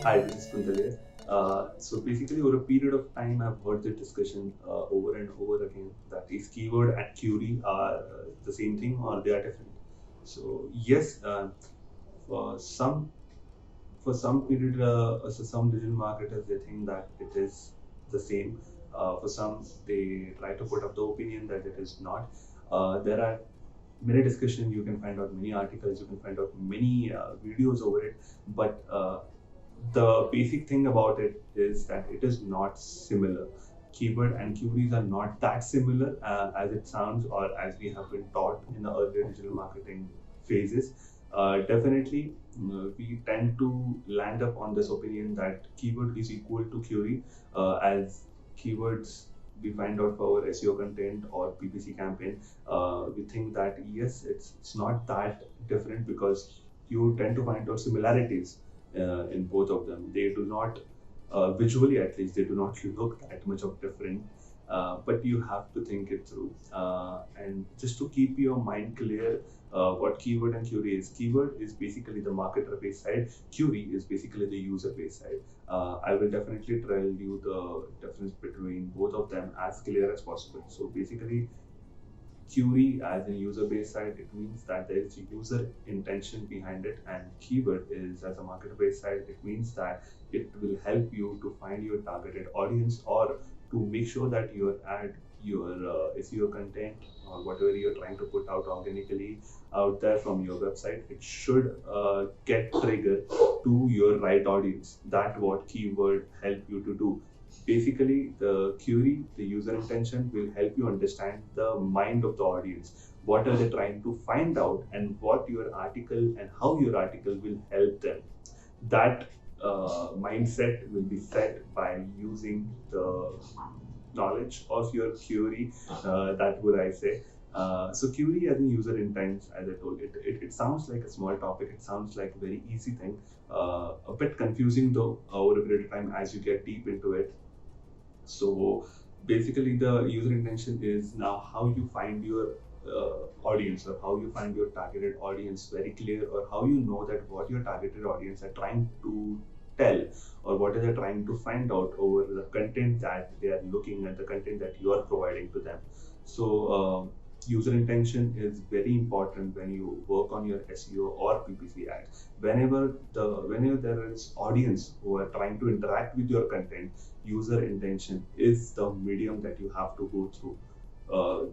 Hi, this is Kuntal. So basically, over a period of time, I've heard the discussion over and over again that is keyword and query are the same thing or they are different. So yes, for some period, some digital marketers they think that it is the same. For some, they try to put up the opinion that it is not. There are many discussion. You can find out many articles. You can find out many videos over it, but the basic thing about it is that it is not similar. Keyword and queries are not that similar as it sounds or as we have been taught in the earlier digital marketing phases. Definitely, we tend to land up on this opinion that keyword is equal to query as keywords we find out for our SEO content or PPC campaign. We think that yes, it's not that different because you tend to find out similarities in both of them. They do not, visually at least, they do not look that much of different. But you have to think it through. And just to keep your mind clear, what keyword and query is. Keyword is basically the marketer based side. Query is basically the user based side. I will definitely tell you the difference between both of them as clear as possible. So basically, query as a user based side, it means that there is a user intention behind it, and keyword is as a marketer based side, it means that it will help you to find your targeted audience or to make sure that your ad, your SEO content or whatever you're trying to put out organically out there from your website, it should get triggered to your right audience. That what keyword help you to do. Basically, the query, the user intention will help you understand the mind of the audience. What are they trying to find out, and what your article and how your article will help them. That mindset will be set by using the knowledge of your query. That would I say. So query as a user intent, as I told it sounds like a small topic. It sounds like a very easy thing. A bit confusing though over a period of time as you get deep into it. So basically, the user intention is now how you find your audience or how you find your targeted audience very clear, or how you know that what your targeted audience are trying to tell or what are they trying to find out over the content that they are looking at, the content that you are providing to them. So user intention is very important when you work on your SEO or PPC ads. Whenever there is audience who are trying to interact with your content, user intention is the medium that you have to go through.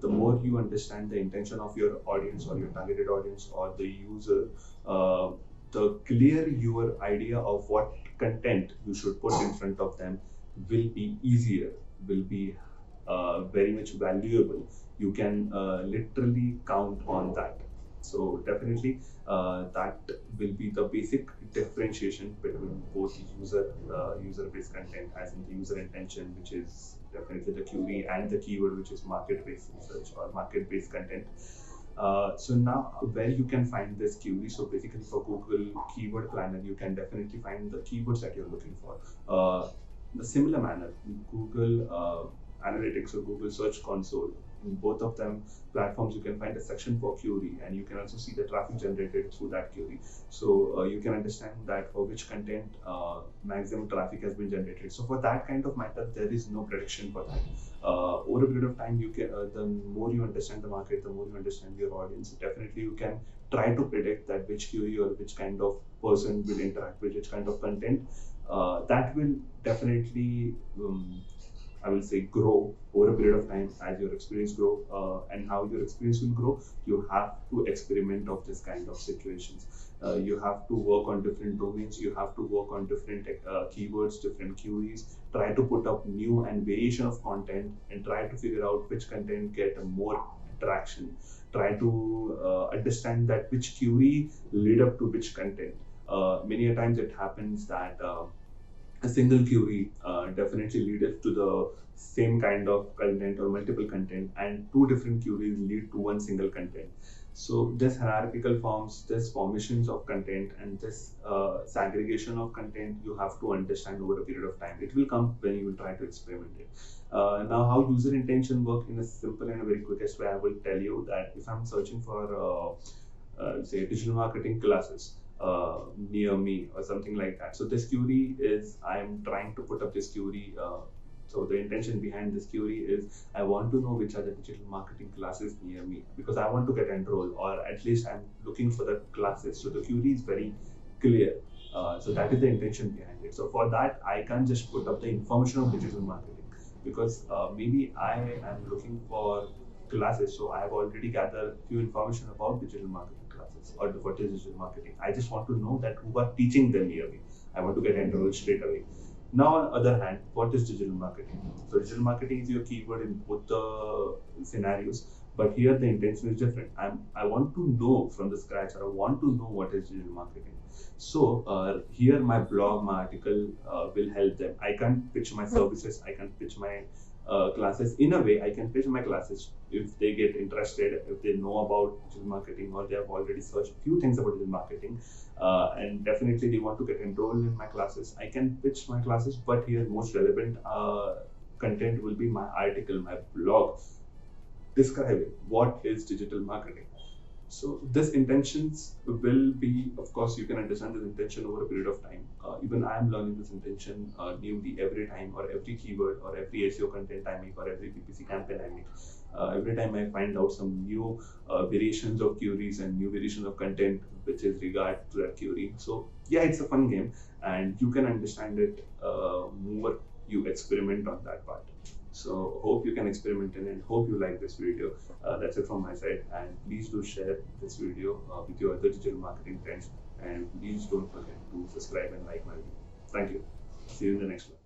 The more you understand the intention of your audience or your targeted audience or the user, the clear your idea of what content you should put in front of them will be easier, will be very much valuable. You can literally count on that. So definitely, that will be the basic differentiation between both user-based content, as in the user intention, which is definitely the query, and the keyword, which is market-based research or market-based content. So now where you can find this query, so basically for Google Keyword Planner, you can definitely find the keywords that you're looking for. The similar manner, Google Analytics or Google Search Console, in both of them platforms, you can find a section for query, and you can also see the traffic generated through that query. So you can understand that for which content maximum traffic has been generated. So for that kind of matter, there is no prediction for that. Over a period of time, you can the more you understand the market, the more you understand your audience, definitely you can try to predict that which query or which kind of person will interact with which kind of content. That will definitely I will say grow over a period of time as your experience grow, and how your experience will grow. You have to experiment of this kind of situations. You have to work on different domains. You have to work on different keywords, different queries. Try to put up new and variation of content, and try to figure out which content get more traction. Try to understand that which query lead up to which content. Many a times it happens that a single query definitely leads to the same kind of content or multiple content, and two different queries lead to one single content. So this hierarchical forms, this formations of content, and this segregation of content, you have to understand over a period of time. It will come when you will try to experiment it. Now, how user intention work in a simple and a very quickest way, I will tell you that if I'm searching for say digital marketing classes, near me or something like that. So this query is, I'm trying to put up this query. So the intention behind this query is I want to know which are the digital marketing classes near me, because I want to get enrolled, or at least I'm looking for the classes. So the query is very clear. So that is the intention behind it. So for that, I can't just put up the information of digital marketing, because maybe I am looking for classes. So I have already gathered few information about digital marketing classes or what is digital marketing. I just want to know that who are teaching them near me. I want to get enrolled straight away. Now, on the other hand, what is digital marketing? So digital marketing is your keyword in both the scenarios, but here the intention is different. I want to know from the scratch, or I want to know what is digital marketing. So here my blog, my article will help them. I can't pitch my services, I can't pitch my classes. In a way, I can pitch my classes if they get interested, if they know about digital marketing, or they have already searched a few things about digital marketing, and definitely they want to get enrolled in my classes. I can pitch my classes, but here most relevant content will be my article, my blog, describing what is digital marketing. So this intentions will be, of course, you can understand this intention over a period of time. Even I am learning this intention newly every time, or every keyword, or every SEO content I make, or every PPC campaign I make. Every time I find out some new variations of queries and new variations of content which is regard to that query. So yeah, it's a fun game, and you can understand it more you experiment on that part. So hope you can experiment in it. Hope you like this video. That's it from my side, and please do share this video with your other digital marketing friends, and please don't forget to subscribe and like my video. Thank you. See you in the next one.